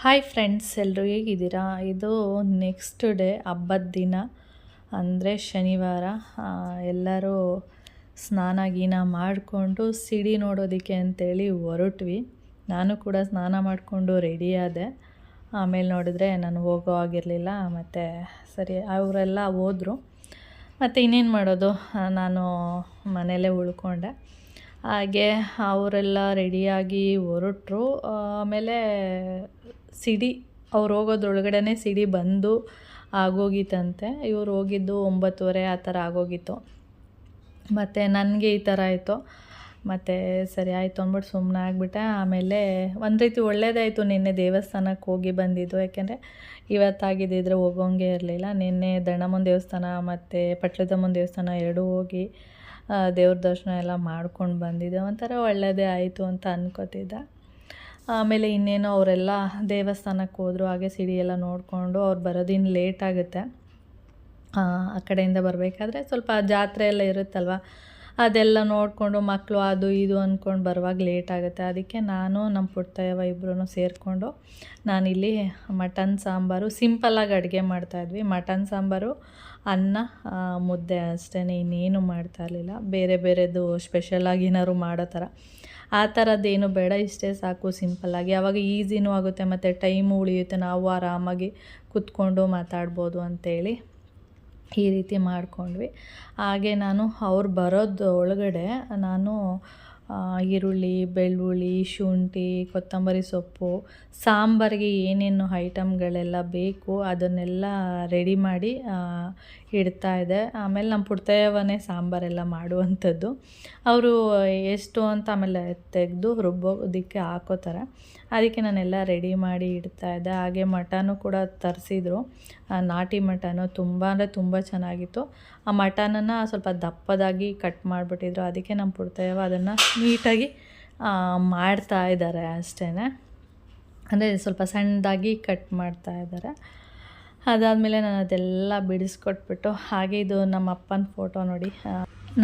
Hi friends, ಎಲ್ಲರೂ ಹೇಗಿದ್ದೀರಾ? ಇದು ನೆಕ್ಸ್ಟ್ ಡೇ ಹಬ್ಬದ ದಿನ ಅಂದರೆ ಶನಿವಾರ. ಎಲ್ಲರೂ ಸ್ನಾನ ಗೀನ ಮಾಡಿಕೊಂಡು ಸಿಡಿ ನೋಡೋದಕ್ಕೆ ಅಂತೇಳಿ ಹೊರಟ್ವಿ. ನಾನು ಕೂಡ ಸ್ನಾನ ಮಾಡಿಕೊಂಡು ರೆಡಿ ಆದೆ. ಆಮೇಲೆ ನೋಡಿದ್ರೆ ನಾನು ಹೋಗೋ ಆಗಿರಲಿಲ್ಲ. ಮತ್ತು ಸರಿ ಅವರೆಲ್ಲ ಹೋದರು. ಮತ್ತು ಇನ್ನೇನು ಮಾಡೋದು, ನಾನು ಮನೆಯಲ್ಲೇ ಉಳ್ಕೊಂಡೆ. ಹಾಗೆ ಅವರೆಲ್ಲ ರೆಡಿಯಾಗಿ ಹೊರಟರು. ಆಮೇಲೆ ಸಿಡಿ ಅವ್ರು ಹೋಗೋದ್ರೊಳಗಡೆ ಸಿಡಿ ಬಂದು ಆಗೋಗಿತ್ತಂತೆ. ಇವ್ರು ಹೋಗಿದ್ದು 9:30 ಆ ಥರ ಆಗೋಗಿತ್ತು. ಮತ್ತು ನನಗೆ ಈ ಥರ ಆಯಿತು. ಮತ್ತು ಸರಿ ಆಯಿತು ಅಂದ್ಬಿಟ್ಟು ಸುಮ್ಮನೆ ಆಗಿಬಿಟ್ಟೆ. ಆಮೇಲೆ ಒಂದು ರೀತಿ ಒಳ್ಳೆಯದೇ ಆಯಿತು, ನಿನ್ನೆ ದೇವಸ್ಥಾನಕ್ಕೆ ಹೋಗಿ ಬಂದಿದ್ದು. ಯಾಕೆಂದರೆ ಇವತ್ತಾಗಿದ್ದಿದ್ರೆ ಹೋಗೋಂಗೆ ಇರಲಿಲ್ಲ. ನಿನ್ನೆ ದಂಡಮ್ಮನ ದೇವಸ್ಥಾನ ಮತ್ತು ಪಟ್ಲದಮ್ಮನ ದೇವಸ್ಥಾನ ಎರಡೂ ಹೋಗಿ ದೇವ್ರ ದರ್ಶನ ಎಲ್ಲ ಮಾಡ್ಕೊಂಡು ಬಂದಿದ್ದೆ. ಒಂಥರ ಒಳ್ಳೆಯದೇ ಆಯಿತು ಅಂತ ಅನ್ಕೋತಿದ್ದೆ. ಆಮೇಲೆ ಇನ್ನೇನು ಅವರೆಲ್ಲ ದೇವಸ್ಥಾನಕ್ಕೆ ಹೋದರು. ಹಾಗೆ ಸಿಡಿ ಎಲ್ಲ ನೋಡಿಕೊಂಡು ಅವ್ರು ಬರೋದಿನ್ನು ಲೇಟ್ ಆಗುತ್ತೆ. ಆ ಕಡೆಯಿಂದ ಬರಬೇಕಾದ್ರೆ ಸ್ವಲ್ಪ ಜಾತ್ರೆ ಎಲ್ಲ ಇರುತ್ತಲ್ವ, ಅದೆಲ್ಲ ನೋಡಿಕೊಂಡು ಮಕ್ಕಳು ಅದು ಇದು ಅಂದ್ಕೊಂಡು ಬರುವಾಗ ಲೇಟ್ ಆಗುತ್ತೆ. ಅದಕ್ಕೆ ನಾನು ನಮ್ಮ ಪುಟ್ಟಯ್ಯವ ಇಬ್ಬರೂ ಸೇರಿಕೊಂಡು ನಾನಿಲ್ಲಿ ಮಟನ್ ಸಾಂಬಾರು ಸಿಂಪಲ್ಲಾಗಿ ಅಡುಗೆ ಮಾಡ್ತಾಯಿದ್ವಿ. ಮಟನ್ ಸಾಂಬಾರು, ಅನ್ನ, ಮುದ್ದೆ ಅಷ್ಟೇ, ಇನ್ನೇನು ಮಾಡ್ತಾಯಿರಲಿಲ್ಲ. ಬೇರೆ ಬೇರೆದು ಸ್ಪೆಷಲಾಗಿ ಏನಾದ್ರು ಮಾಡೋ ಥರ ಆ ಥರದ್ದೇನು ಬೇಡ, ಇಷ್ಟೇ ಸಾಕು ಸಿಂಪಲ್ಲಾಗಿ. ಆವಾಗ ಈಸಿನೂ ಆಗುತ್ತೆ ಮತ್ತು ಟೈಮು ಉಳಿಯುತ್ತೆ, ನಾವು ಆರಾಮಾಗಿ ಕೂತ್ಕೊಂಡು ಮಾತಾಡ್ಬೋದು ಅಂತೇಳಿ ಈ ರೀತಿ ಮಾಡ್ಕೊಂಡ್ವಿ. ಹಾಗೆ ನಾನು ಅವ್ರು ಬರೋದು ಒಳಗಡೆ ನಾನು ಈರುಳ್ಳಿ, ಬೆಳ್ಳುಳ್ಳಿ, ಶುಂಠಿ, ಕೊತ್ತಂಬರಿ ಸೊಪ್ಪು, ಸಾಂಬಾರಿಗೆ ಏನೇನು ಐಟಮ್ಗಳೆಲ್ಲ ಬೇಕು ಅದನ್ನೆಲ್ಲ ರೆಡಿ ಮಾಡಿ ಇಡ್ತಾಯಿದ್ದೆ. ಆಮೇಲೆ ನಮ್ಮ ಪುಟ್ಟಯ್ಯವನೇ ಸಾಂಬಾರೆಲ್ಲ ಮಾಡುವಂಥದ್ದು. ಅವರು ಎಷ್ಟು ಅಂತ ಆಮೇಲೆ ತೆಗೆದು ರುಬ್ಬೋದಕ್ಕೆ ಹಾಕೋತಾರೆ. ಅದಕ್ಕೆ ನಾನೆಲ್ಲ ರೆಡಿ ಮಾಡಿ ಇಡ್ತಾಯಿದ್ದೆ. ಹಾಗೆ ಮಟನು ಕೂಡ ತರಿಸಿದ್ರು, ನಾಟಿ ಮಟನು. ತುಂಬ ಅಂದರೆ ತುಂಬ ಚೆನ್ನಾಗಿತ್ತು. ಆ ಮಟನನ್ನು ಸ್ವಲ್ಪ ದಪ್ಪದಾಗಿ ಕಟ್ ಮಾಡಿಬಿಟ್ಟಿದ್ರು. ಅದಕ್ಕೆ ನಮ್ಮ ಪುಟ್ಟಯ್ಯವ ಅದನ್ನು ನೀಟಾಗಿ ಮಾಡ್ತಾಯಿದ್ದಾರೆ ಅಷ್ಟೇ. ಅಂದರೆ ಸ್ವಲ್ಪ ಸಣ್ಣದಾಗಿ ಕಟ್ ಮಾಡ್ತಾಯಿದ್ದಾರೆ. ಅದಾದಮೇಲೆ ನಾನು ಅದೆಲ್ಲ ಬಿಡಿಸ್ಕೊಟ್ಬಿಟ್ಟು, ಹಾಗೆ ಇದು ನಮ್ಮ ಅಪ್ಪನ ಫೋಟೋ ನೋಡಿ.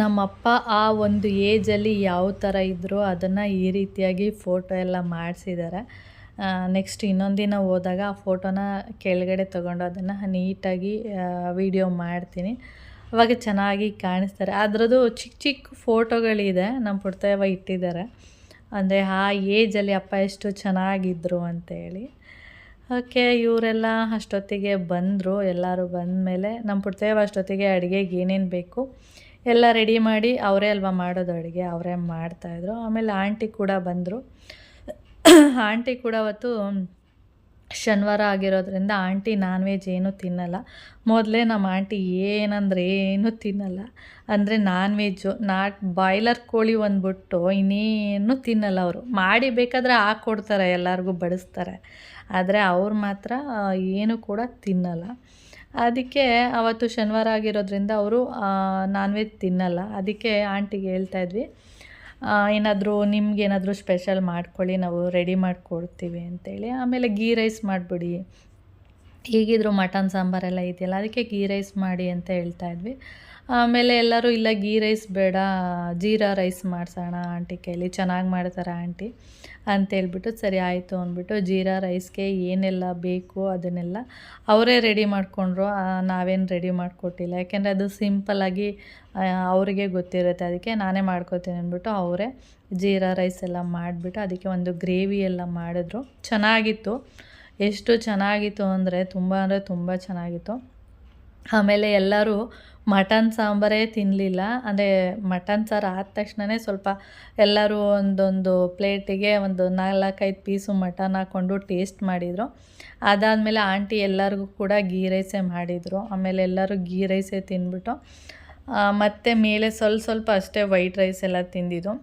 ನಮ್ಮಪ್ಪ ಆ ಒಂದು ಏಜಲ್ಲಿ ಯಾವ ಥರ ಇದ್ದರೂ ಅದನ್ನು ಈ ರೀತಿಯಾಗಿ ಫೋಟೋ ಎಲ್ಲ ಮಾಡಿಸಿದ್ದಾರೆ. ನೆಕ್ಸ್ಟ್ ಇನ್ನೊಂದು ದಿನ ಹೋದಾಗ ಆ ಫೋಟೋನ ಕೆಳಗಡೆ ತೊಗೊಂಡು ಅದನ್ನು ನೀಟಾಗಿ ವಿಡಿಯೋ ಮಾಡ್ತೀನಿ. ಅವಾಗ ಚೆನ್ನಾಗಿ ಕಾಣಿಸ್ತಾರೆ. ಅದರದ್ದು ಚಿಕ್ಕ ಚಿಕ್ಕ ಫೋಟೋಗಳಿದೆ, ನಮ್ಮ ಪುಟ್ಟಯ್ಯವ ಇಟ್ಟಿದ್ದಾರೆ. ಅಂದರೆ ಆ ಏಜಲ್ಲಿ ಅಪ್ಪ ಎಷ್ಟು ಚೆನ್ನಾಗಿದ್ದರು ಅಂತೇಳಿ. ಓಕೆ, ಇವರೆಲ್ಲ ಅಷ್ಟೊತ್ತಿಗೆ ಬಂದರು. ಎಲ್ಲರೂ ಬಂದಮೇಲೆ ನಮ್ಮ ಪುಟ್ಟಯ್ಯವ ಅಷ್ಟೊತ್ತಿಗೆ ಅಡುಗೆಗೆ ಏನೇನು ಬೇಕು ಎಲ್ಲ ರೆಡಿ ಮಾಡಿ, ಅವರೇ ಅಲ್ವಾ ಮಾಡೋದು ಅಡುಗೆ, ಅವರೇ ಮಾಡ್ತಾಯಿದ್ರು. ಆಮೇಲೆ ಆಂಟಿ ಕೂಡ ಬಂದರು. ಆಂಟಿ ಕೂಡ ಅವತ್ತು ಶನಿವಾರ ಆಗಿರೋದ್ರಿಂದ ಆಂಟಿ ನಾನ್ ವೆಜ್ ಏನೂ ತಿನ್ನಲ್ಲ. ಮೊದಲೇ ನಮ್ಮ ಆಂಟಿ ಏನಂದ್ರೆ ಏನೂ ತಿನ್ನಲ್ಲ. ಅಂದರೆ ನಾನ್ ವೆಜ್ಜು ಬಾಯ್ಲರ್ ಕೋಳಿ ಒಂದ್ಬಿಟ್ಟು ಇನ್ನೇನು ತಿನ್ನಲ್ಲ. ಅವರು ಮಾಡಿ ಬೇಕಾದರೆ ಹಾಕ್ಕೊಡ್ತಾರೆ, ಎಲ್ಲರಿಗೂ ಬಡಿಸ್ತಾರೆ. ಆದರೆ ಅವ್ರು ಮಾತ್ರ ಏನೂ ಕೂಡ ತಿನ್ನಲ್ಲ. ಅದಕ್ಕೆ ಅವತ್ತು ಶನಿವಾರ ಆಗಿರೋದ್ರಿಂದ ಅವರು ನಾನ್ ವೆಜ್ ತಿನ್ನಲ್ಲ. ಅದಕ್ಕೆ ಆಂಟಿಗೆ ಹೇಳ್ತಾಯಿದ್ವಿ, ಏನಾದರೂ ನಿಮಗೇನಾದರೂ ಸ್ಪೆಷಲ್ ಮಾಡ್ಕೊಳ್ಳಿ, ನಾವು ರೆಡಿ ಮಾಡಿಕೊಡ್ತೀವಿ ಅಂತೇಳಿ. ಆಮೇಲೆ ಗೀ ರೈಸ್ ಮಾಡಿಬಿಡಿ, ಹೀಗಿದ್ರು ಮಟನ್ ಸಾಂಬಾರೆಲ್ಲ ಇದೆಯಲ್ಲ, ಅದಕ್ಕೆ ಗೀ ರೈಸ್ ಮಾಡಿ ಅಂತ ಹೇಳ್ತಾಯಿದ್ವಿ. ಆಮೇಲೆ ಎಲ್ಲರೂ ಇಲ್ಲ ಗೀ ರೈಸ್ ಬೇಡ, ಜೀರಾ ರೈಸ್ ಮಾಡಿಸೋಣ ಆಂಟಿ ಕೈಲಿ, ಚೆನ್ನಾಗಿ ಮಾಡ್ತಾರೆ ಆಂಟಿ ಅಂತೇಳ್ಬಿಟ್ಟು ಸರಿ ಆಯಿತು ಅಂದ್ಬಿಟ್ಟು ಜೀರಾ ರೈಸ್ಗೆ ಏನೆಲ್ಲ ಬೇಕು ಅದನ್ನೆಲ್ಲ ಅವರೇ ರೆಡಿ ಮಾಡಿಕೊಂಡ್ರು. ನಾವೇನು ರೆಡಿ ಮಾಡಿಕೊಟ್ಟಿಲ್ಲ, ಯಾಕೆಂದರೆ ಅದು ಸಿಂಪಲ್ಲಾಗಿ ಅವರಿಗೆ ಗೊತ್ತಿರುತ್ತೆ. ಅದಕ್ಕೆ ನಾನೇ ಮಾಡ್ಕೊತೀನಿ ಅಂದ್ಬಿಟ್ಟು ಅವರೇ ಜೀರಾ ರೈಸ್ ಎಲ್ಲ ಮಾಡಿಬಿಟ್ಟು ಅದಕ್ಕೆ ಒಂದು ಗ್ರೇವಿ ಎಲ್ಲ ಮಾಡಿದ್ರು. ಚೆನ್ನಾಗಿತ್ತು, ಎಷ್ಟು ಚೆನ್ನಾಗಿತ್ತು ಅಂದರೆ ತುಂಬ ಚೆನ್ನಾಗಿತ್ತು. ಆಮೇಲೆ ಎಲ್ಲರೂ ಮಟನ್ ಸಾಂಬಾರೇ ತಿನ್ನಲಿಲ್ಲ. ಅಂದರೆ ಮಟನ್ ಸಾರು ಆದ ತಕ್ಷಣವೇ ಸ್ವಲ್ಪ ಎಲ್ಲರೂ ಒಂದೊಂದು ಪ್ಲೇಟಿಗೆ ಒಂದು 4-5 ಪೀಸು ಮಟನ್ ಹಾಕ್ಕೊಂಡು ಟೇಸ್ಟ್ ಮಾಡಿದರು. ಅದಾದಮೇಲೆ ಆಂಟಿ ಎಲ್ಲರಿಗೂ ಕೂಡ ಗೀ ರೈಸೇ ಮಾಡಿದರು. ಆಮೇಲೆ ಎಲ್ಲರೂ ಗೀ ರೈಸೇ ತಿಂದ್ಬಿಟ್ಟು ಮತ್ತು ಮೇಲೆ ಸ್ವಲ್ಪ ಅಷ್ಟೇ ವೈಟ್ ರೈಸ್ ಎಲ್ಲ ತಿಂದಿದ್ದು.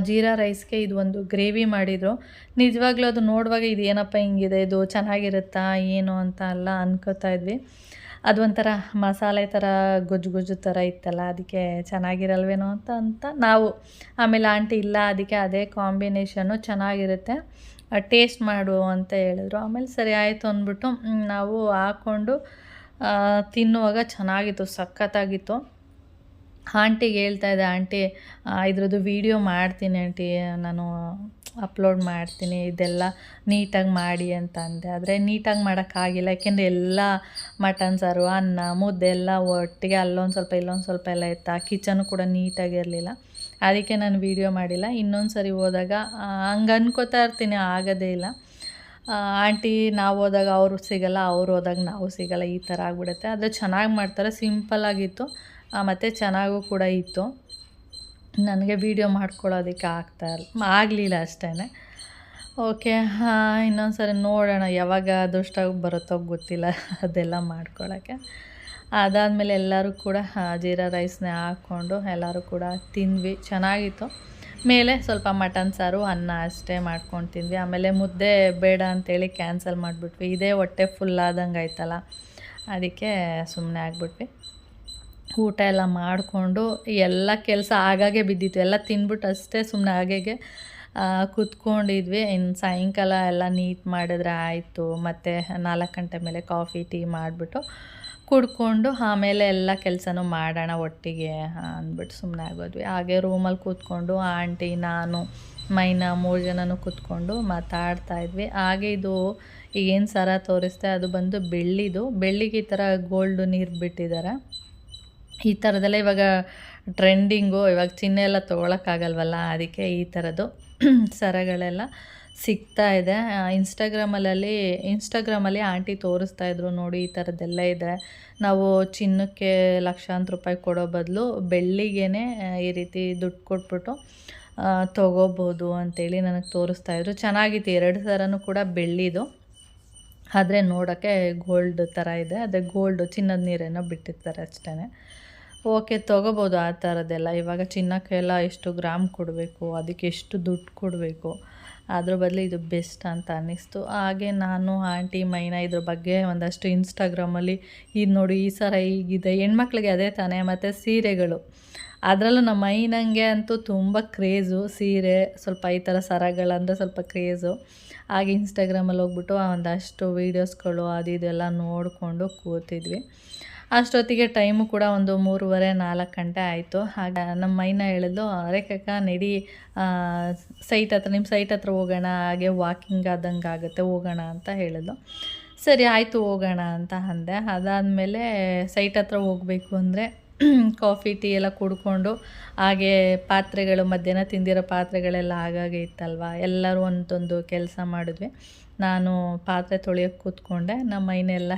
ಜೀರಾ ರೈಸ್ಗೆ ಇದು ಒಂದು ಗ್ರೇವಿ ಮಾಡಿದರು. ನಿಜವಾಗ್ಲೂ ಅದು ನೋಡುವಾಗ ಇದು ಏನಪ್ಪ ಹಿಂಗಿದೆ, ಇದು ಚೆನ್ನಾಗಿರುತ್ತಾ ಏನು ಅಂತ ಎಲ್ಲ ಅನ್ಕೋತಾ ಇದ್ವಿ. ಅದು ಒಂಥರ ಮಸಾಲೆ ಥರ ಗೊಜ್ಜು ಥರ ಇತ್ತಲ್ಲ, ಅದಕ್ಕೆ ಚೆನ್ನಾಗಿರಲ್ವೇನೋ ಅಂತ ನಾವು. ಆಮೇಲೆ ಆಂಟಿ ಇಲ್ಲ, ಅದಕ್ಕೆ ಅದೇ ಕಾಂಬಿನೇಷನ್ನು ಚೆನ್ನಾಗಿರುತ್ತೆ, ಟೇಸ್ಟ್ ಮಾಡು ಅಂತ ಹೇಳಿದ್ರು. ಆಮೇಲೆ ಸರಿ ಆಯಿತು ಅಂದ್ಬಿಟ್ಟು ನಾವು ಹಾಕ್ಕೊಂಡು ತಿನ್ನುವಾಗ ಚೆನ್ನಾಗಿತ್ತು, ಸಖತ್ತಾಗಿತ್ತು. ಆಂಟಿಗೆ ಹೇಳ್ತಾಯಿದ್ದೆ, ಆಂಟಿ ಇದ್ರದ್ದು ವೀಡಿಯೋ ಮಾಡ್ತೀನಿ ಆಂಟಿ, ನಾನು ಅಪ್ಲೋಡ್ ಮಾಡ್ತೀನಿ, ಇದೆಲ್ಲ ನೀಟಾಗಿ ಮಾಡಿ ಅಂತ ಅಂದೆ. ಆದರೆ ನೀಟಾಗಿ ಮಾಡೋಕ್ಕಾಗಿಲ್ಲ, ಯಾಕೆಂದರೆ ಎಲ್ಲ ಮಟನ್ ಸಾರು, ಅನ್ನ, ಮುದ್ದೆ ಎಲ್ಲ ಒಟ್ಟಿಗೆ ಅಲ್ಲೊಂದು ಸ್ವಲ್ಪ ಇಲ್ಲೊಂದು ಸ್ವಲ್ಪ ಎಲ್ಲ ಇತ್ತು. ಆ ಕಿಚನು ಕೂಡ ನೀಟಾಗಿರಲಿಲ್ಲ, ಅದಕ್ಕೆ ನಾನು ವೀಡಿಯೋ ಮಾಡಿಲ್ಲ. ಇನ್ನೊಂದು ಸರಿ ಹೋದಾಗ ಹಂಗೆ ಅನ್ಕೋತಾ ಇರ್ತೀನಿ, ಆಗೋದೇ ಇಲ್ಲ. ಆಂಟಿ ನಾವು ಹೋದಾಗ ಅವರು ಸಿಗಲ್ಲ, ಅವ್ರು ಹೋದಾಗ ನಾವು ಸಿಗಲ್ಲ, ಈ ಥರ ಆಗಿಬಿಡುತ್ತೆ. ಆದರೆ ಚೆನ್ನಾಗಿ ಮಾಡ್ತಾರೆ, ಸಿಂಪಲ್ಲಾಗಿತ್ತು ಮತ್ತು ಚೆನ್ನಾಗೂ ಕೂಡ ಇತ್ತು. ನನಗೆ ವೀಡಿಯೋ ಮಾಡ್ಕೊಳ್ಳೋದಕ್ಕೆ ಆಗಲಿಲ್ಲ ಅಷ್ಟೇ. ಓಕೆ, ಇನ್ನೊಂದು ಸರಿ ನೋಡೋಣ ಯಾವಾಗ ಅದೃಷ್ಟಾಗಿ ಬರುತ್ತೋ ಗೊತ್ತಿಲ್ಲ ಅದೆಲ್ಲ ಮಾಡ್ಕೊಳ್ಳೋಕ್ಕೆ. ಅದಾದಮೇಲೆ ಎಲ್ಲರೂ ಕೂಡ ಜೀರಾ ರೈಸ್ನೇ ಹಾಕ್ಕೊಂಡು ಎಲ್ಲರೂ ಕೂಡ ತಿಂದ್ವಿ, ಚೆನ್ನಾಗಿತ್ತು. ಮೇಲೆ ಸ್ವಲ್ಪ ಮಟನ್ ಸಾರು, ಅನ್ನ ಅಷ್ಟೇ ಮಾಡ್ಕೊಂಡು ತಿಂದ್ವಿ. ಆಮೇಲೆ ಮುದ್ದೆ ಬೇಡ ಅಂತೇಳಿ ಕ್ಯಾನ್ಸಲ್ ಮಾಡಿಬಿಟ್ವಿ, ಇದೇ ಹೊಟ್ಟೆ ಫುಲ್ ಆದಂಗೆ ಆಯ್ತಲ್ಲ, ಅದಕ್ಕೆ ಸುಮ್ಮನೆ ಆಗಿಬಿಟ್ವಿ. ಊಟ ಎಲ್ಲ ಮಾಡಿಕೊಂಡು ಎಲ್ಲ ಕೆಲಸ ಆಗಾಗೆ ಬಿದ್ದಿತ್ತು, ಎಲ್ಲ ತಿಂದ್ಬಿಟ್ಟು ಅಷ್ಟೇ ಸುಮ್ಮನೆ ಹಾಗೆ ಕೂತ್ಕೊಂಡಿದ್ವಿ. ಇನ್ನು ಸಾಯಂಕಾಲ ಎಲ್ಲ ನೀಟ್ ಮಾಡಿದ್ರೆ ಆಯಿತು. ಮತ್ತು 4 ಗಂಟೆ ಮೇಲೆ ಕಾಫಿ ಟೀ ಮಾಡಿಬಿಟ್ಟು ಕುಡ್ಕೊಂಡು ಆಮೇಲೆ ಎಲ್ಲ ಕೆಲಸನೂ ಮಾಡೋಣ ಒಟ್ಟಿಗೆ ಅಂದ್ಬಿಟ್ಟು ಸುಮ್ಮನೆ ಆಗೋದ್ವಿ. ಹಾಗೆ ರೂಮಲ್ಲಿ ಕೂತ್ಕೊಂಡು ಆಂಟಿ, ನಾನು, ಮೈನಾ 3 ಜನನೂ ಕೂತ್ಕೊಂಡು ಮಾತಾಡ್ತಾಯಿದ್ವಿ. ಹಾಗೆ ಇದು ಏನು ಸರ ತೋರಿಸ್ತೆ ಅದು ಬಂದು ಬೆಳ್ಳಿಗೆ ಈ ಥರ ಗೋಲ್ಡು ನೀರು ಬಿಟ್ಟಿದ್ದಾರೆ. ಈ ಥರದೆಲ್ಲ ಇವಾಗ ಟ್ರೆಂಡಿಂಗು. ಇವಾಗ ಚಿನ್ನ ಎಲ್ಲ ತೊಗೊಳಕ್ಕಾಗಲ್ವಲ್ಲ, ಅದಕ್ಕೆ ಈ ಥರದ್ದು ಸರಗಳೆಲ್ಲ ಸಿಗ್ತಾ ಇದೆ. ಇನ್ಸ್ಟಾಗ್ರಾಮಲ್ಲಿ ಆಂಟಿ ತೋರಿಸ್ತಾಯಿದ್ರು, ನೋಡಿ ಈ ಥರದ್ದೆಲ್ಲ ಇದೆ, ನಾವು ಚಿನ್ನಕ್ಕೆ ಲಕ್ಷಾಂತರ ರೂಪಾಯಿ ಕೊಡೋ ಬದಲು ಬೆಳ್ಳಿಗೇ ಈ ರೀತಿ ದುಡ್ಡು ಕೊಟ್ಬಿಟ್ಟು ತೊಗೋಬೋದು ಅಂತೇಳಿ ನನಗೆ ತೋರಿಸ್ತಾಯಿದ್ರು. ಚೆನ್ನಾಗಿತ್ತು, 2 ಸರನೂ ಕೂಡ ಬೆಳ್ಳಿದು, ಆದರೆ ನೋಡೋಕ್ಕೆ ಗೋಲ್ಡ್ ಥರ ಇದೆ. ಅದೇ ಗೋಲ್ಡು ಚಿನ್ನದ ನೀರೇನೋ ಬಿಟ್ಟಿರ್ತಾರೆ ಅಷ್ಟೇ. ಓಕೆ, ತೊಗೋಬೋದು ಆ ಥರದ್ದೆಲ್ಲ. ಇವಾಗ ಚಿನ್ನಕ್ಕೆಲ್ಲ ಎಷ್ಟು ಗ್ರಾಮ್ ಕೊಡಬೇಕು, ಅದಕ್ಕೆ ಎಷ್ಟು ದುಡ್ಡು ಕೊಡಬೇಕು, ಅದ್ರ ಬದಲು ಇದು ಬೆಸ್ಟ್ ಅಂತ ಅನ್ನಿಸ್ತು. ಹಾಗೆ ನಾನು, ಆಂಟಿ, ಮೈನಾ ಇದ್ರ ಬಗ್ಗೆ ಒಂದಷ್ಟು ಇನ್ಸ್ಟಾಗ್ರಾಮಲ್ಲಿ ಇದು ನೋಡಿ ಈ ಸರ ಹೀಗಿದೆ, ಹೆಣ್ಮಕ್ಳಿಗೆ ಅದೇ ತಾನೇ. ಮತ್ತು ಸೀರೆಗಳು, ಅದರಲ್ಲೂ ನಮ್ಮ ಮೈನಂಗೆ ಅಂತೂ ತುಂಬ ಕ್ರೇಜು, ಸೀರೆ ಸ್ವಲ್ಪ ಈ ಥರ ಸರಗಳಂದರೆ ಸ್ವಲ್ಪ ಕ್ರೇಜು. ಹಾಗೆ ಇನ್ಸ್ಟಾಗ್ರಾಮಲ್ಲಿ ಹೋಗ್ಬಿಟ್ಟು ಒಂದಷ್ಟು ವೀಡಿಯೋಸ್ಗಳು ಅದು ಇದೆಲ್ಲ ನೋಡಿಕೊಂಡು ಕೂತಿದ್ವಿ. ಅಷ್ಟೊತ್ತಿಗೆ ಟೈಮು ಕೂಡ ಒಂದು 3:30-4 ಗಂಟೆ ಆಯಿತು. ಆಗ ನಮ್ಮ ಮೈನಾ ಹೇಳಿದ್ಲು, ರೇಖಕ್ಕ ನಡಿ ನಿಮ್ಮ ಸೈಟ್ ಹತ್ರ ಹೋಗೋಣ, ಹಾಗೆ ವಾಕಿಂಗ್ ಆದಂಗೆ ಆಗುತ್ತೆ, ಹೋಗೋಣ ಅಂತ ಹೇಳಿದ್ಲು. ಸರಿ ಆಯಿತು ಹೋಗೋಣ ಅಂತ ಅಂದೆ. ಅದಾದಮೇಲೆ ಸೈಟ್ ಹತ್ರ ಹೋಗಬೇಕು ಅಂದರೆ ಕಾಫಿ ಟೀ ಎಲ್ಲ ಕುಡ್ಕೊಂಡು, ಹಾಗೆ ಪಾತ್ರೆಗಳು ಮಧ್ಯಾಹ್ನ ತಿಂದಿರೋ ಪಾತ್ರೆಗಳೆಲ್ಲ ಆಗಾಗೆ ಇತ್ತಲ್ವ, ಎಲ್ಲರೂ ಒಂದೊಂದು ಕೆಲಸ ಮಾಡಿದ್ವಿ. ನಾನು ಪಾತ್ರೆ ತೊಳೆಯೋಕ್ಕೆ ಕೂತ್ಕೊಂಡೆ, ನಮ್ಮ ಮೈನೆಲ್ಲ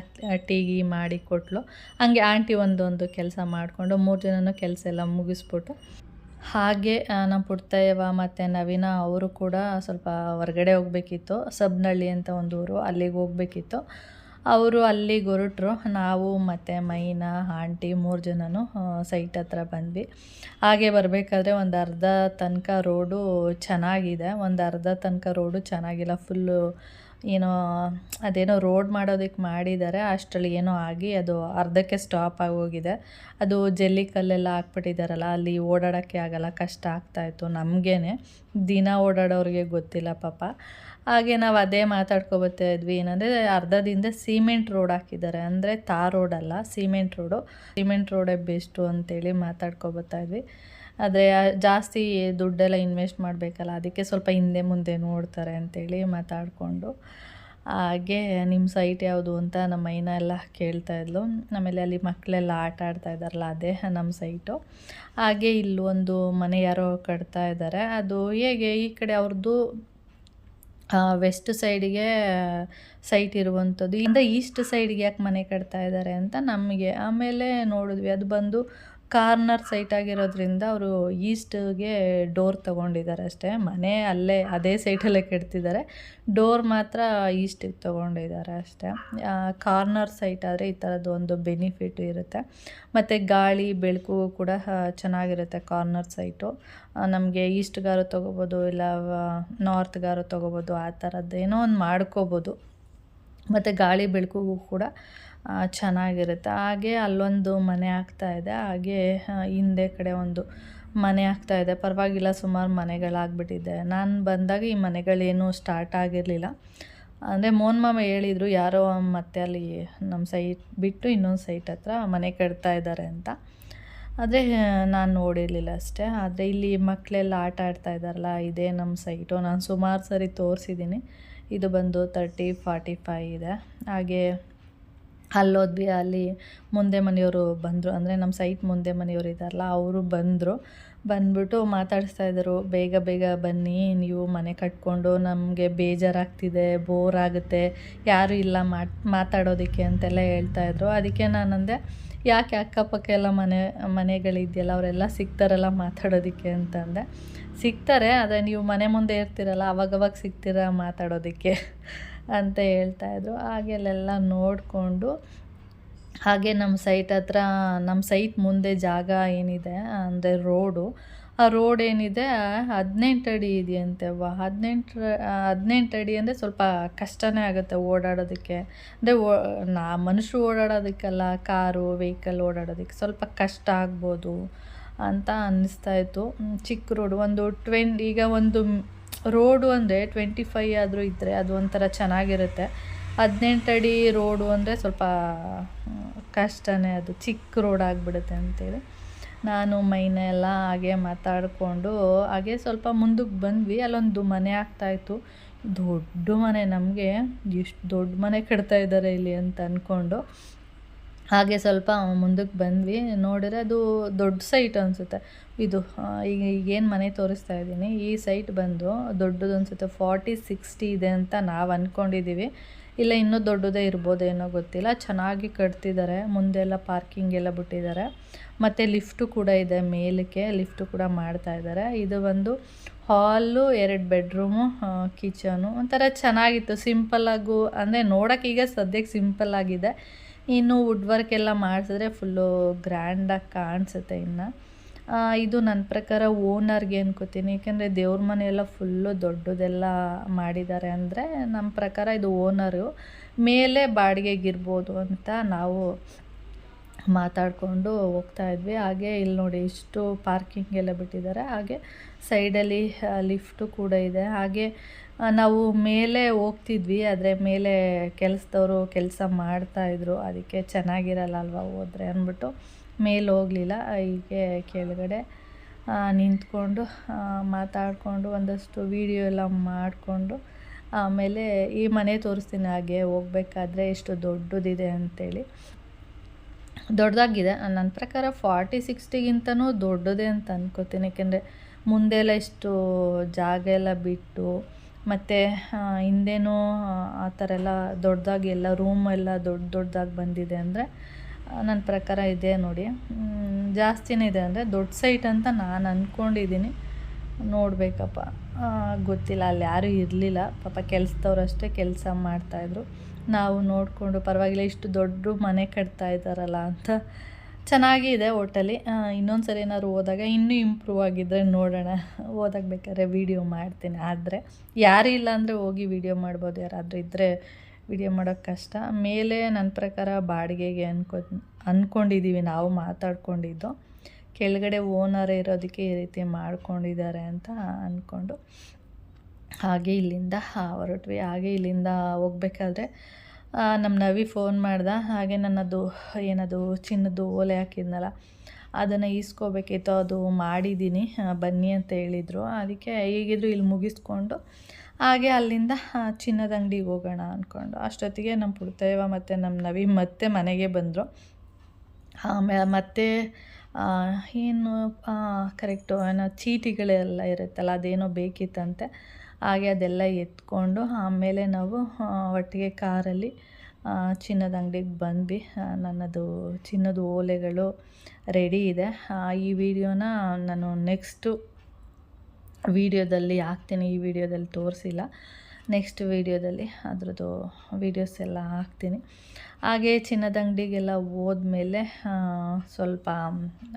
ಟೀ ಮಾಡಿ ಕೊಟ್ಟಳು. ಹಾಗೆ ಆಂಟಿ ಒಂದೊಂದು ಕೆಲಸ ಮಾಡಿಕೊಂಡು 3 ಜನನೂ ಕೆಲಸ ಎಲ್ಲ ಮುಗಿಸ್ಬಿಟ್ಟು, ಹಾಗೆ ನಮ್ಮ ಪುಟ್ಟಯ್ಯವ ಮತ್ತು ನವೀನ ಅವರು ಕೂಡ ಸ್ವಲ್ಪ ಹೊರಗಡೆ ಹೋಗಬೇಕಿತ್ತು. ಸಬ್ನಹಳ್ಳಿ ಅಂತ ಒಂದು ಊರು, ಅಲ್ಲಿಗೆ ಹೋಗಬೇಕಿತ್ತು. ಅವರು ಅಲ್ಲಿಗೆ ಹೊರಟರು. ನಾವು ಮತ್ತು ಮೈನಾ, ಆಂಟಿ 3 ಜನನೂ ಸೈಟ್ ಹತ್ರ ಬಂದ್ವಿ. ಹಾಗೆ ಬರಬೇಕಾದ್ರೆ ಒಂದು ಅರ್ಧ ತನಕ ರೋಡು ಚೆನ್ನಾಗಿದೆ, ಒಂದು ಅರ್ಧ ತನಕ ರೋಡು ಚೆನ್ನಾಗಿಲ್ಲ. ಫುಲ್ಲು ಅದೇನೋ ರೋಡ್ ಮಾಡೋದಕ್ಕೆ ಮಾಡಿದ್ದಾರೆ, ಅಷ್ಟರಲ್ಲಿ ಏನೋ ಆಗಿ ಅದು ಅರ್ಧಕ್ಕೆ ಸ್ಟಾಪ್ ಆಗೋಗಿದೆ. ಅದು ಜಲ್ಲಿ ಕಲ್ಲೆಲ್ಲ ಹಾಕ್ಬಿಟ್ಟಿದ್ದಾರಲ್ಲ, ಅಲ್ಲಿ ಓಡಾಡೋಕ್ಕೆ ಆಗಲ್ಲ, ಕಷ್ಟ ಆಗ್ತಾಯಿತ್ತು ನಮಗೇ. ದಿನ ಓಡಾಡೋರಿಗೆ ಗೊತ್ತಿಲ್ಲ ಪಾಪ. ಹಾಗೆ ನಾವು ಅದೇ ಮಾತಾಡ್ಕೊಬತ್ತಾ ಇದ್ವಿ, ಏನಂದರೆ ಅರ್ಧದಿಂದ ಸಿಮೆಂಟ್ ರೋಡ್ ಹಾಕಿದ್ದಾರೆ, ಅಂದರೆ ತಾರ್ ರೋಡಲ್ಲ, ಸಿಮೆಂಟ್ ರೋಡೇ ಬೆಸ್ಟು ಅಂತೇಳಿ ಮಾತಾಡ್ಕೊಬತ್ತಾ ಇದ್ವಿ. ಆದರೆ ಜಾಸ್ತಿ ದುಡ್ಡೆಲ್ಲ ಇನ್ವೆಸ್ಟ್ ಮಾಡಬೇಕಲ್ಲ, ಅದಕ್ಕೆ ಸ್ವಲ್ಪ ಹಿಂದೆ ಮುಂದೆ ನೋಡ್ತಾರೆ ಅಂತೇಳಿ ಮಾತಾಡಿಕೊಂಡು. ಹಾಗೆ ನಿಮ್ಮ ಸೈಟ್ ಯಾವುದು ಅಂತ ನಮ್ಮ ಮೈನಾ ಎಲ್ಲ ಕೇಳ್ತಾಯಿದ್ಲು. ಆಮೇಲೆ ಅಲ್ಲಿ ಮಕ್ಕಳೆಲ್ಲ ಆಟ ಆಡ್ತಾ ಇದ್ದಾರಲ್ಲ, ಅದೇ ನಮ್ಮ ಸೈಟು. ಹಾಗೆ ಇಲ್ಲೊಂದು ಮನೆ ಯಾರೋ ಕಟ್ತಾ ಇದ್ದಾರೆ. ಅದು ಹೇಗೆ ಈ ಕಡೆ ಅವ್ರದ್ದು ವೆಸ್ಟ್ ಸೈಡಿಗೆ ಸೈಟ್ ಇರುವಂಥದ್ದು, ಇಂದ ಈಸ್ಟ್ ಸೈಡ್ಗೆ ಯಾಕೆ ಮನೆ ಕಟ್ತಾ ಇದ್ದಾರೆ ಅಂತ ನಮಗೆ. ಆಮೇಲೆ ನೋಡಿದ್ವಿ, ಅದು ಬಂದು ಕಾರ್ನರ್ ಸೈಟ್ ಆಗಿರೋದ್ರಿಂದ ಅವರು ಈಸ್ಟ್ಗೆ ಡೋರ್ ತೊಗೊಂಡಿದ್ದಾರೆ ಅಷ್ಟೇ. ಮನೆ ಅಲ್ಲೇ ಅದೇ ಸೈಟಲ್ಲೇ ಕಟ್ತಿದ್ದಾರೆ, ಡೋರ್ ಮಾತ್ರ ಈಸ್ಟಿಗೆ ತೊಗೊಂಡಿದ್ದಾರೆ ಅಷ್ಟೇ. ಕಾರ್ನರ್ ಸೈಟ್ ಆದರೆ ಈ ಥರದ್ದು ಒಂದು ಬೆನಿಫಿಟ್ ಇರುತ್ತೆ. ಮತ್ತು ಗಾಳಿ ಬೆಳಕು ಕೂಡ ಚೆನ್ನಾಗಿರುತ್ತೆ ಕಾರ್ನರ್ ಸೈಟು. ನಮಗೆ ಈಸ್ಟ್ಗಾರು ತೊಗೋಬೋದು, ಇಲ್ಲ ನಾರ್ತ್ಗಾರು ತೊಗೋಬೋದು, ಆ ಥರದ್ದು ಏನೋ ಒಂದು ಮಾಡ್ಕೋಬೋದು. ಮತ್ತು ಗಾಳಿ ಬೆಳಕಿಗೂ ಕೂಡ ಚೆನ್ನಾಗಿರುತ್ತೆ. ಹಾಗೆ ಅಲ್ಲೊಂದು ಮನೆ ಆಗ್ತಾಯಿದೆ, ಹಾಗೆ ಹಿಂದೆ ಕಡೆ ಒಂದು ಮನೆ ಆಗ್ತಾಯಿದೆ. ಪರವಾಗಿಲ್ಲ, ಸುಮಾರು ಮನೆಗಳಾಗ್ಬಿಟ್ಟಿದೆ. ನಾನು ಬಂದಾಗ ಈ ಮನೆಗಳೇನೂ ಸ್ಟಾರ್ಟ್ ಆಗಿರಲಿಲ್ಲ. ಅಂದರೆ ಮೋಹನ್ ಮಾಮ ಹೇಳಿದರು, ಯಾರೋ ಮತ್ತೆ ಅಲ್ಲಿ ನಮ್ಮ ಸೈಟ್ ಬಿಟ್ಟು ಇನ್ನೊಂದು ಸೈಟ್ ಹತ್ರ ಮನೆ ಕಟ್ತಾ ಇದ್ದಾರೆ ಅಂತ. ಆದರೆ ನಾನು ನೋಡಿರಲಿಲ್ಲ ಅಷ್ಟೇ. ಆದರೆ ಇಲ್ಲಿ ಮಕ್ಕಳೆಲ್ಲ ಆಟ ಆಡ್ತಾ ಇದ್ದಾರಲ್ಲ, ಇದೇ ನಮ್ಮ ಸೈಟು. ನಾನು ಸುಮಾರು ಸರಿ ತೋರಿಸಿದ್ದೀನಿ. ಇದು ಬಂದು 30-45 ಇದೆ. ಹಾಗೆ ಅಲ್ಲೋದ್ವಿ. ಅಲ್ಲಿ ಮುಂದೆ ಮನೆಯವರು ಬಂದರು, ಅಂದರೆ ನಮ್ಮ ಸೈಟ್ ಮುಂದೆ ಮನೆಯವರು ಇದ್ದಾರಲ್ಲ, ಅವರು ಬಂದ್ಬಿಟ್ಟು ಮಾತಾಡಿಸ್ತಾ ಇದ್ದರು, ಬೇಗ ಬೇಗ ಬನ್ನಿ, ನೀವು ಮನೆ ಕಟ್ಕೊಂಡು ನಮಗೆ ಬೇಜಾರಾಗ್ತಿದೆ, ಬೋರ್ ಆಗುತ್ತೆ, ಯಾರೂ ಇಲ್ಲ ಮಾತಾಡೋದಕ್ಕೆ ಅಂತೆಲ್ಲ ಹೇಳ್ತಾಯಿದ್ರು. ಅದಕ್ಕೆ ನಾನಂದೆ, ಯಾಕೆ ಅಕ್ಕಪಕ್ಕ ಎಲ್ಲ ಮನೆಗಳಿದೆಯಲ್ಲ, ಅವರೆಲ್ಲ ಸಿಗ್ತಾರಲ್ಲ ಮಾತಾಡೋದಕ್ಕೆ ಅಂತಂದೆ. ಸಿಗ್ತಾರೆ, ಆದರೆ ನೀವು ಮನೆ ಮುಂದೆ ಇರ್ತೀರಲ್ಲ, ಅವಾಗವಾಗ ಸಿಗ್ತೀರ ಮಾತಾಡೋದಕ್ಕೆ ಅಂತ ಹೇಳ್ತಾಯಿದ್ರು. ಹಾಗೆ ಅಲ್ಲೆಲ್ಲ ನೋಡಿಕೊಂಡು ಹಾಗೆ ನಮ್ಮ ಸೈಟ್ ಹತ್ರ, ನಮ್ಮ ಸೈಟ್ ಮುಂದೆ ಜಾಗ ಏನಿದೆ ಅಂದರೆ ರೋಡು, ಆ ರೋಡ್ ಏನಿದೆ 18 ಅಡಿ ಇದೆಯಂತೆ. 18 ಅಡಿ ಅಂದರೆ ಸ್ವಲ್ಪ ಕಷ್ಟನೇ ಆಗುತ್ತೆ ಓಡಾಡೋದಕ್ಕೆ. ಅಂದರೆ ಮನುಷ್ಯರು ಓಡಾಡೋದಕ್ಕಲ್ಲ, ಕಾರು ವೆಹಿಕಲ್ ಓಡಾಡೋದಕ್ಕೆ ಸ್ವಲ್ಪ ಕಷ್ಟ ಆಗ್ಬೋದು ಅಂತ ಅನ್ನಿಸ್ತಾಯಿತ್ತು. ಚಿಕ್ಕ ರೋಡು, ಈಗ ಒಂದು ರೋಡು ಅಂದರೆ 25 ಆದರೂ ಇದ್ದರೆ ಅದು ಒಂಥರ ಚೆನ್ನಾಗಿರುತ್ತೆ. 18 ಅಡಿ ರೋಡು ಅಂದರೆ ಸ್ವಲ್ಪ ಕಷ್ಟನೇ, ಅದು ಚಿಕ್ಕ ರೋಡ್ ಆಗಿಬಿಡುತ್ತೆ ಅಂತೇಳಿ ನಾನು ಮೈನ ಎಲ್ಲ ಹಾಗೆ ಮಾತಾಡಿಕೊಂಡು ಹಾಗೆ ಸ್ವಲ್ಪ ಮುಂದಕ್ಕೆ ಬಂದ್ವಿ. ಅಲ್ಲೊಂದು ಮನೆ ಆಗ್ತಾಯಿತ್ತು, ದೊಡ್ಡ ಮನೆ. ನಮಗೆ ಎಷ್ಟು ದೊಡ್ಡ ಮನೆ ಕಟ್ತಾ ಇದ್ದಾರೆ ಇಲ್ಲಿ ಅಂತ ಅಂದ್ಕೊಂಡು ಹಾಗೆ ಸ್ವಲ್ಪ ಮುಂದಕ್ಕೆ ಬಂದ್ವಿ. ನೋಡಿದ್ರೆ ಅದು ದೊಡ್ಡ ಸೈಟ್ ಅನಿಸುತ್ತೆ ಇದು. ಈಗೇನು ಮನೆ ತೋರಿಸ್ತಾ ಇದ್ದೀನಿ, ಈ ಸೈಟ್ ಬಂದು ದೊಡ್ಡದು ಅನಿಸುತ್ತೆ. 40-60 ಇದೆ ಅಂತ ನಾವು ಅಂದ್ಕೊಂಡಿದ್ದೀವಿ. ಇಲ್ಲ ಇನ್ನೂ ದೊಡ್ಡದೇ ಇರ್ಬೋದೇನೋ ಗೊತ್ತಿಲ್ಲ. ಚೆನ್ನಾಗಿ ಕಟ್ತಿದ್ದಾರೆ, ಮುಂದೆ ಎಲ್ಲ ಪಾರ್ಕಿಂಗ್ ಎಲ್ಲ ಬಿಟ್ಟಿದ್ದಾರೆ. ಮತ್ತು ಲಿಫ್ಟು ಕೂಡ ಇದೆ ಮೇಲಕ್ಕೆ, ಲಿಫ್ಟು ಕೂಡ ಮಾಡ್ತಾಯಿದ್ದಾರೆ. ಇದು ಒಂದು ಹಾಲು, 2 ಬೆಡ್ರೂಮು, ಕಿಚನು, ಒಂಥರ ಚೆನ್ನಾಗಿತ್ತು. ಸಿಂಪಲ್ಲಾಗು, ಅಂದರೆ ನೋಡೋಕೆ ಈಗ ಸದ್ಯಕ್ಕೆ ಸಿಂಪಲ್ಲಾಗಿದೆ. ಇನ್ನು ವುಡ್ ವರ್ಕ್ ಎಲ್ಲ ಮಾಡಿಸಿದ್ರೆ ಫುಲ್ಲು ಗ್ರ್ಯಾಂಡಾಗಿ ಕಾಣಿಸುತ್ತೆ. ಇನ್ನು ಇದು ನನ್ನ ಪ್ರಕಾರ ಓನರ್ಗೆ ಅನ್ಕೋತೀನಿ, ಏಕೆಂದರೆ ದೇವ್ರ ಮನೆಯೆಲ್ಲ ಫುಲ್ಲು ದೊಡ್ಡದೆಲ್ಲ ಮಾಡಿದ್ದಾರೆ. ಅಂದರೆ ನಮ್ಮ ಪ್ರಕಾರ ಇದು ಓನರು, ಮೇಲೆ ಬಾಡಿಗೆಗಿರ್ಬೋದು ಅಂತ ನಾವು ಮಾತಾಡಿಕೊಂಡು ಹೋಗ್ತಾಯಿದ್ವಿ. ಹಾಗೆ ಇಲ್ಲಿ ನೋಡಿ ಇಷ್ಟು ಪಾರ್ಕಿಂಗ್ ಎಲ್ಲ ಬಿಟ್ಟಿದ್ದಾರೆ. ಹಾಗೆ ಸೈಡಲ್ಲಿ ಲಿಫ್ಟು ಕೂಡ ಇದೆ. ಹಾಗೆ ನಾವು ಮೇಲೆ ಹೋಗ್ತಿದ್ವಿ, ಆದರೆ ಮೇಲೆ ಕೆಲಸದವರು ಕೆಲಸ ಮಾಡ್ತಾಯಿದ್ರು, ಅದಕ್ಕೆ ಚೆನ್ನಾಗಿರಲ್ಲ ಅಲ್ವಾ ಹೋದರೆ ಅಂದ್ಬಿಟ್ಟು ಮೇಲೆ ಹೋಗಲಿಲ್ಲ. ಹೀಗೆ ಕೆಳಗಡೆ ನಿಂತ್ಕೊಂಡು ಮಾತಾಡಿಕೊಂಡು ಒಂದಷ್ಟು ವೀಡಿಯೋ ಎಲ್ಲ ಮಾಡಿಕೊಂಡು ಆಮೇಲೆ ಈ ಮನೆ ತೋರಿಸ್ತೀನಿ. ಹಾಗೆ ಹೋಗ್ಬೇಕಾದ್ರೆ ಎಷ್ಟು ದೊಡ್ಡದಿದೆ ಅಂಥೇಳಿ. ದೊಡ್ಡದಾಗಿದೆ ನನ್ನ ಪ್ರಕಾರ. 40-60ಗಿಂತನೂ ದೊಡ್ಡದೇ ಅಂತ ಅನ್ಕೋತೀನಿ. ಏಕೆಂದರೆ ಮುಂದೆ ಎಲ್ಲ ಇಷ್ಟು ಜಾಗ ಎಲ್ಲ ಬಿಟ್ಟು, ಮತ್ತು ಹಿಂದೆನೂ ಆ ಥರ ಎಲ್ಲ ದೊಡ್ಡದಾಗಿ ಎಲ್ಲ ರೂಮ್ ಎಲ್ಲ ದೊಡ್ಡದಾಗಿ ಬಂದಿದೆ. ಅಂದರೆ ನನ್ನ ಪ್ರಕಾರ ಇದೆ ನೋಡಿ, ಜಾಸ್ತಿನೇ ಇದೆ. ಅಂದರೆ ದೊಡ್ಡ ಸೈಟ್ ಅಂತ ನಾನು ಅಂದ್ಕೊಂಡಿದ್ದೀನಿ. ನೋಡಬೇಕಪ್ಪ, ಗೊತ್ತಿಲ್ಲ. ಅಲ್ಲಿ ಯಾರೂ ಇರಲಿಲ್ಲ, ಪಾಪ ಕೆಲಸದವ್ರು ಅಷ್ಟೇ ಕೆಲಸ ಮಾಡ್ತಾಯಿದ್ರು. ನಾವು ನೋಡಿಕೊಂಡು ಪರವಾಗಿಲ್ಲ, ಇಷ್ಟು ದೊಡ್ಡ ಮನೆ ಕಟ್ತಾ ಇದ್ದಾರಲ್ಲ ಅಂತ. ಚೆನ್ನಾಗಿದೆ ಒಟ್ಟಲ್ಲಿ. ಇನ್ನೊಂದು ಸರಿ ಏನಾದ್ರು ಹೋದಾಗ ಇನ್ನೂ ಇಂಪ್ರೂವ್ ಆಗಿದ್ದರೆ ನೋಡೋಣ. ಹೋದಾಗ ಬೇಕಾದ್ರೆ ವೀಡಿಯೋ ಮಾಡ್ತೀನಿ. ಆದರೆ ಯಾರೂ ಇಲ್ಲ ಅಂದರೆ ಹೋಗಿ ವೀಡಿಯೋ ಮಾಡ್ಬೋದು, ಯಾರಾದರೂ ಇದ್ದರೆ ವೀಡಿಯೋ ಮಾಡೋಕ್ಕೆ ಕಷ್ಟ. ಮೇಲೆ ನನ್ನ ಪ್ರಕಾರ ಬಾಡಿಗೆಗೆ ಅಂದ್ಕೊಂಡಿದ್ದೀವಿ, ನಾವು ಮಾತಾಡ್ಕೊಂಡಿದ್ದು. ಕೆಳಗಡೆ ಓನರ್ ಇರೋದಕ್ಕೆ ಈ ರೀತಿ ಮಾಡ್ಕೊಂಡಿದ್ದಾರೆ ಅಂತ ಅಂದ್ಕೊಂಡು ಹಾಗೆ ಇಲ್ಲಿಂದ ಹೊರಟ್ವಿ. ಹಾಗೆ ಇಲ್ಲಿಂದ ಹೋಗ್ಬೇಕಾದ್ರೆ ನಮ್ಮ ನವಿ ಫೋನ್ ಮಾಡ್ದೆ. ಹಾಗೆ ನನ್ನದು ಏನದು ಚಿನ್ನದ್ದು ಓಲೆ ಹಾಕಿದ್ನಲ್ಲ, ಅದನ್ನು ಈಸ್ಕೋಬೇಕಿತ್ತು, ಅದು ಮಾಡಿದ್ದೀನಿ, ಬನ್ನಿ ಅಂತ ಹೇಳಿದರು. ಅದಕ್ಕೆ ಹೇಗಿದ್ರು ಇಲ್ಲಿ ಮುಗಿಸ್ಕೊಂಡು ಹಾಗೆ ಅಲ್ಲಿಂದ ಚಿನ್ನದ ಅಂಗಡಿಗೆ ಹೋಗೋಣ ಅಂದ್ಕೊಂಡು ಅಷ್ಟೊತ್ತಿಗೆ ನಮ್ಮ ಪುಡ್ತೇವ ಮತ್ತು ನಮ್ಮ ನವಿ ಮತ್ತೆ ಮನೆಗೆ ಬಂದರು. ಆಮೇಲೆ ಮತ್ತೆ ಏನು ಕರೆಕ್ಟು ಏನೋ ಚೀಟಿಗಳೆಲ್ಲ ಇರುತ್ತಲ್ಲ, ಅದೇನೋ ಬೇಕಿತ್ತಂತೆ. ಹಾಗೆ ಅದೆಲ್ಲ ಎತ್ಕೊಂಡು ಆಮೇಲೆ ನಾವು ಒಟ್ಟಿಗೆ ಕಾರಲ್ಲಿ ಚಿನ್ನದ ಅಂಗಡಿಗೆ ಬಂದ್ವಿ. ನನ್ನದು ಚಿನ್ನದ ಓಲೆಗಳು ರೆಡಿ ಇದೆ. ಈ ವಿಡಿಯೋನ ನಾನು ನೆಕ್ಸ್ಟು ವೀಡಿಯೋದಲ್ಲಿ ಹಾಕ್ತೀನಿ. ಈ ವಿಡಿಯೋದಲ್ಲಿ ತೋರಿಸಿಲ್ಲ, ನೆಕ್ಸ್ಟ್ ವೀಡಿಯೋದಲ್ಲಿ ಅದರದ್ದು ವೀಡಿಯೋಸ್ ಎಲ್ಲ ಹಾಕ್ತೀನಿ. ಹಾಗೆ ಚಿನ್ನದ ಅಂಗಡಿಗೆಲ್ಲ ಹೋದ್ಮೇಲೆ ಸ್ವಲ್ಪ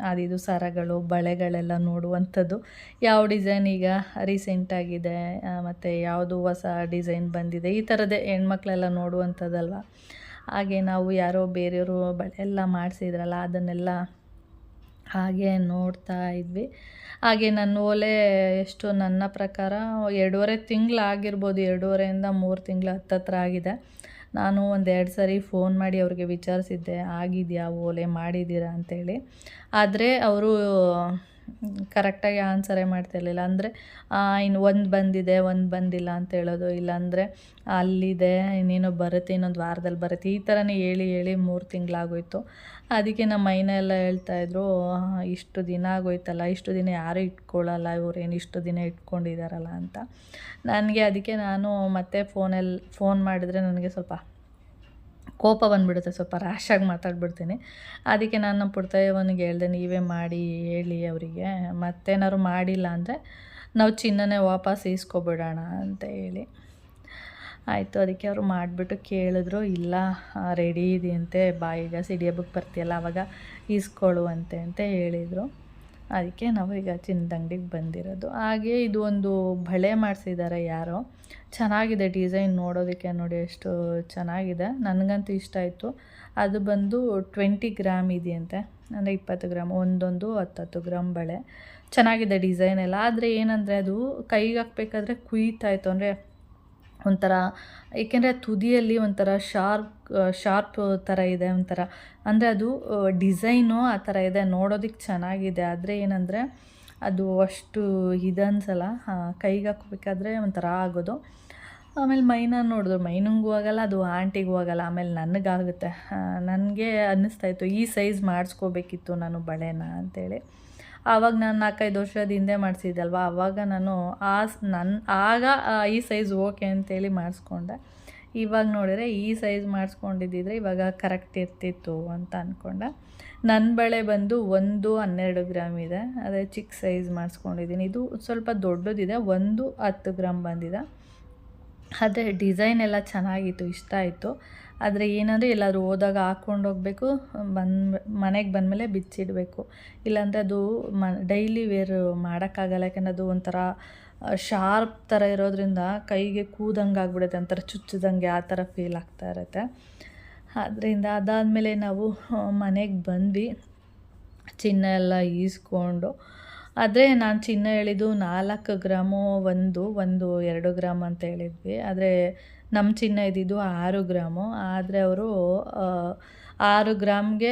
ಅದಿದು ಸರಗಳು, ಬಳೆಗಳೆಲ್ಲ ನೋಡುವಂಥದ್ದು, ಯಾವ ಡಿಸೈನ್ ಈಗ ರೀಸೆಂಟಾಗಿದೆ ಮತ್ತು ಯಾವುದು ಹೊಸ ಡಿಸೈನ್ ಬಂದಿದೆ, ಈ ಥರದ್ದೇ ಹೆಣ್ಮಕ್ಳೆಲ್ಲ ನೋಡುವಂಥದ್ದಲ್ವ. ಹಾಗೆ ನಾವು ಯಾರೋ ಬೇರೆಯವರು ಬಳೆ ಎಲ್ಲ ಮಾಡಿಸಿದ್ರಲ್ಲ, ಅದನ್ನೆಲ್ಲ ಹಾಗೆ ನೋಡ್ತಾ ಇದ್ವಿ. ಹಾಗೆ ನನ್ನ ಓಲೆ ಎಷ್ಟು ನನ್ನ ಪ್ರಕಾರ 2.5 ತಿಂಗಳು ಆಗಿರ್ಬೋದು, 2.5 ಇಂದ 3 ತಿಂಗಳು ಹತ್ತತ್ರ ಆಗಿದೆ. ನಾನು ಒಂದೆರಡು ಸರಿ ಫೋನ್ ಮಾಡಿ ಅವ್ರಿಗೆ ವಿಚಾರಿಸಿದ್ದೆ, ಆಗಿದೆಯಾ ಓಲೆ ಮಾಡಿದ್ದೀರಾ ಅಂತೇಳಿ. ಆದರೆ ಅವರು ಕರೆಕ್ಟಾಗಿ ಆನ್ಸರೇ ಮಾಡ್ತಿರ್ಲಿಲ್ಲ. ಅಂದರೆ ಇನ್ನು ಒಂದು ಬಂದಿದೆ, ಒಂದು ಬಂದಿಲ್ಲ ಅಂತ ಹೇಳೋದು, ಇಲ್ಲಾಂದರೆ ಅಲ್ಲಿದೆ ಇನ್ನೇನೋ ಬರುತ್ತೆ, ಇನ್ನೊಂದು ವಾರದಲ್ಲಿ ಬರುತ್ತೆ, ಈ ಥರನೇ ಹೇಳಿ ಹೇಳಿ 3 ತಿಂಗಳಾಗೋಯ್ತು. ಅದಕ್ಕೆ ನಮ್ಮ ಮೈನ ಎಲ್ಲ ಹೇಳ್ತಾಯಿದ್ರು, ಇಷ್ಟು ದಿನ ಆಗೋಯ್ತಲ್ಲ, ಇಷ್ಟು ದಿನ ಯಾರೂ ಇಟ್ಕೊಳ್ಳಲ್ಲ, ಇವ್ರೇನು ಇಷ್ಟು ದಿನ ಇಟ್ಕೊಂಡಿದ್ದಾರಲ್ಲ ಅಂತ. ನನಗೆ ಅದಕ್ಕೆ ನಾನು ಮತ್ತೆ ಫೋನ್ ಮಾಡಿದ್ರೆ ನನಗೆ ಸ್ವಲ್ಪ ಕೋಪ ಬಂದುಬಿಡುತ್ತೆ, ಸ್ವಲ್ಪ ರ್ಯಾಶಾಗಿ ಮಾತಾಡ್ಬಿಡ್ತೀನಿ. ಅದಕ್ಕೆ ನಾನು ನಮ್ಮ ಪುಟ್ಟಯ್ಯನಿಗೆ ಹೇಳ್ದೆ, ನೀವೇ ಮಾಡಿ ಹೇಳಿ ಅವರಿಗೆ, ಮತ್ತೇನಾದ್ರು ಮಾಡಿಲ್ಲ ಅಂದರೆ ನಾವು ಚಿನ್ನನೇ ವಾಪಸ್ ಈಸ್ಕೊಬಿಡೋಣ ಅಂತ ಹೇಳಿ. ಆಯಿತು, ಅದಕ್ಕೆ ಅವರು ಮಾಡಿಬಿಟ್ಟು ಕೇಳಿದ್ರು, ಇಲ್ಲ ರೆಡಿ ಇದೆಯಂತೆ, ಬಾ ಈಗ ಸಿಡಿ ಹಬ್ಬಕ್ಕೆ ಬರ್ತೀಯಲ್ಲ ಆವಾಗ ಈಸ್ಕೊಳ್ಳುವಂತೆ ಅಂತ ಹೇಳಿದರು. ಅದಕ್ಕೆ ನಾವು ಈಗ ಚಿನ್ನದ ಅಂಗಡಿಗೆ ಬಂದಿರೋದು. ಹಾಗೆ ಇದು ಒಂದು ಬಳೆ ಮಾಡಿಸಿದ್ದಾರೆ ಯಾರೋ, ಚೆನ್ನಾಗಿದೆ ಡಿಸೈನ್ ನೋಡೋದಕ್ಕೆ, ನೋಡಿ ಎಷ್ಟು ಚೆನ್ನಾಗಿದೆ, ನನಗಂತೂ ಇಷ್ಟ ಆಯಿತು. ಅದು ಬಂದು 20 ಗ್ರಾಮ್ ಇದೆಯಂತೆ, ಅಂದರೆ 20 ಗ್ರಾಮ್, ಒಂದೊಂದು 10 ಗ್ರಾಮ್ ಬಳೆ. ಚೆನ್ನಾಗಿದೆ ಡಿಸೈನ್ ಎಲ್ಲ. ಆದರೆ ಏನಂದರೆ ಅದು ಕೈಗೆ ಹಾಕ್ಬೇಕಾದ್ರೆ ಕುಯ್ತಾಯಿತ್ತು, ಅಂದರೆ ಒಂಥರ, ಏಕೆಂದರೆ ತುದಿಯಲ್ಲಿ ಒಂಥರ ಶಾರ್ಪ್ ಥರ ಇದೆ, ಒಂಥರ ಅಂದರೆ ಅದು ಡಿಸೈನು ಆ ಥರ ಇದೆ, ನೋಡೋದಕ್ಕೆ ಚೆನ್ನಾಗಿದೆ. ಆದರೆ ಏನಂದರೆ ಅದು ಅಷ್ಟು ಇದನ್ಸಲ್ಲ, ಕೈಗೆ ಹಾಕ್ಬೇಕಾದ್ರೆ ಒಂಥರ ಆಗೋದು. ಆಮೇಲೆ ಮೈನ ನೋಡಿದ್ರು, ಮೈನಂಗೂ ಆಗಲ್ಲ, ಅದು ಆಂಟಿಗೂ ಆಗಲ್ಲ, ಆಮೇಲೆ ನನಗಾಗುತ್ತೆ. ನನಗೆ ಅನ್ನಿಸ್ತಾಯಿತ್ತು ಈ ಸೈಜ್ ಮಾಡಿಸ್ಕೋಬೇಕಿತ್ತು ನಾನು ಬಳೆನ ಅಂತೇಳಿ. ಆವಾಗ ನಾನು 4-5 ವರ್ಷದ ಹಿಂದೆ ಮಾಡಿಸಿದ್ದಲ್ವ, ಆವಾಗ ನಾನು ಆಗ ಈ ಸೈಜ್ ಓಕೆ ಅಂತೇಳಿ ಮಾಡಿಸ್ಕೊಂಡೆ. ಇವಾಗ ನೋಡಿದರೆ ಈ ಸೈಜ್ ಮಾಡಿಸ್ಕೊಂಡಿದ್ದಿದ್ರೆ ಇವಾಗ ಕರೆಕ್ಟ್ ಇರ್ತಿತ್ತು ಅಂತ ಅಂದ್ಕೊಂಡೆ. ನನ್ನ ಬಳೆ ಬಂದು 12 ಗ್ರಾಮ್ ಇದೆ, ಅದೇ ಚಿಕ್ಕ ಸೈಜ್ ಮಾಡಿಸ್ಕೊಂಡಿದ್ದೀನಿ. ಇದು ಸ್ವಲ್ಪ ದೊಡ್ಡದಿದೆ, 10 ಗ್ರಾಮ್ ಬಂದಿದೆ. ಅದೇ ಡಿಸೈನ್ ಎಲ್ಲ ಚೆನ್ನಾಗಿತ್ತು, ಇಷ್ಟ ಆಯಿತು. ಆದರೆ ಏನಂದರೆ ಎಲ್ಲಾದರೂ ಹೋದಾಗ ಹಾಕ್ಕೊಂಡೋಗ್ಬೇಕು, ಮನೆಗೆ ಬಂದಮೇಲೆ ಬಿಚ್ಚಿಡಬೇಕು, ಇಲ್ಲಾಂದರೆ ಅದು ಡೈಲಿ ವೇರ್ ಮಾಡೋಕ್ಕಾಗಲ್ಲ. ಯಾಕೆಂದರೆ ಅದು ಒಂಥರ ಶಾರ್ಪ್ ಥರ ಇರೋದ್ರಿಂದ ಕೈಗೆ ಕೂದಂಗೆ ಆಗ್ಬಿಡುತ್ತೆ, ಒಂಥರ ಚುಚ್ಚಿದಂಗೆ ಆ ಥರ ಫೀಲ್ ಆಗ್ತಾ ಇರುತ್ತೆ. ಆದ್ದರಿಂದ ಅದಾದಮೇಲೆ ನಾವು ಮನೆಗೆ ಬಂದ್ವಿ, ಚಿನ್ನ ಎಲ್ಲ ಈಸ್ಕೊಂಡು. ಆದರೆ ನಾನು ಚಿನ್ನ ಹೇಳಿದ್ದು 4 ಗ್ರಾಮು, 2 ಗ್ರಾಮ್ ಅಂತ ಹೇಳಿದ್ವಿ. ಆದರೆ ನಮ್ಮ ಚಿನ್ನ ಇದ್ದಿದ್ದು 6 ಗ್ರಾಮು. ಆದರೆ ಅವರು 6 ಗ್ರಾಮ್ಗೆ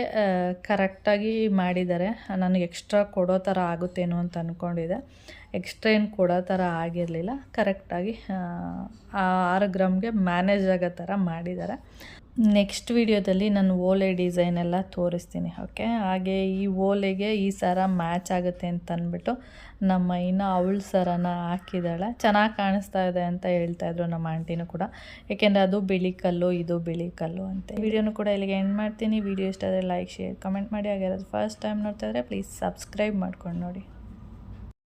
ಕರೆಕ್ಟಾಗಿ ಮಾಡಿದ್ದಾರೆ. ನನಗೆ ಎಕ್ಸ್ಟ್ರಾ ಕೊಡೋ ಥರ ಆಗುತ್ತೇನೋ ಅಂತ ಅಂದ್ಕೊಂಡಿದ್ದೆ, ಎಕ್ಸ್ಟ್ರಾ ಏನು ಕೊಡೋ ಥರ ಆಗಿರಲಿಲ್ಲ. ಕರೆಕ್ಟಾಗಿ 6 ಗ್ರಾಮ್ಗೆ ಮ್ಯಾನೇಜ್ ಆಗೋ ಥರ ಮಾಡಿದ್ದಾರೆ. ನೆಕ್ಸ್ಟ್ ವಿಡಿಯೋದಲ್ಲಿ ನಾನು ಓಲೆ ಡಿಸೈನ್ ಎಲ್ಲ ತೋರಿಸ್ತೀನಿ, ಓಕೆ. ಹಾಗೆ ಈ ಓಲೆಗೆ ಈ ಸರ ಮ್ಯಾಚ್ ಆಗುತ್ತೆ ಅಂತ ಅಂದ್ಬಿಟ್ಟು ನಮ್ಮ ಅವಳ ಸರನ ಹಾಕಿದ್ದಾಳೆ. ಚೆನ್ನಾಗಿ ಕಾಣಿಸ್ತಾ ಇದೆ ಅಂತ ಹೇಳ್ತಾಯಿದ್ರು ನಮ್ಮ ಆಂಟಿನೂ ಕೂಡ, ಏಕೆಂದರೆ ಅದು ಬಿಳಿ ಕಲ್ಲು, ಇದು ಬಿಳಿ ಕಲ್ಲು ಅಂತ. ವಿಡಿಯೋನು ಕೂಡ ಇಲ್ಲಿಗೆ ಎಂಡ್ ಮಾಡ್ತೀನಿ. ವಿಡಿಯೋ ಇಷ್ಟ ಆದರೆ ಲೈಕ್, ಶೇರ್, ಕಮೆಂಟ್ ಮಾಡಿ. ಹಾಗೆ ಫಸ್ಟ್ ಟೈಮ್ ನೋಡ್ತಾ ಇದ್ದರೆ ಪ್ಲೀಸ್ ಸಬ್ಸ್ಕ್ರೈಬ್ ಮಾಡ್ಕೊಂಡು ನೋಡಿ.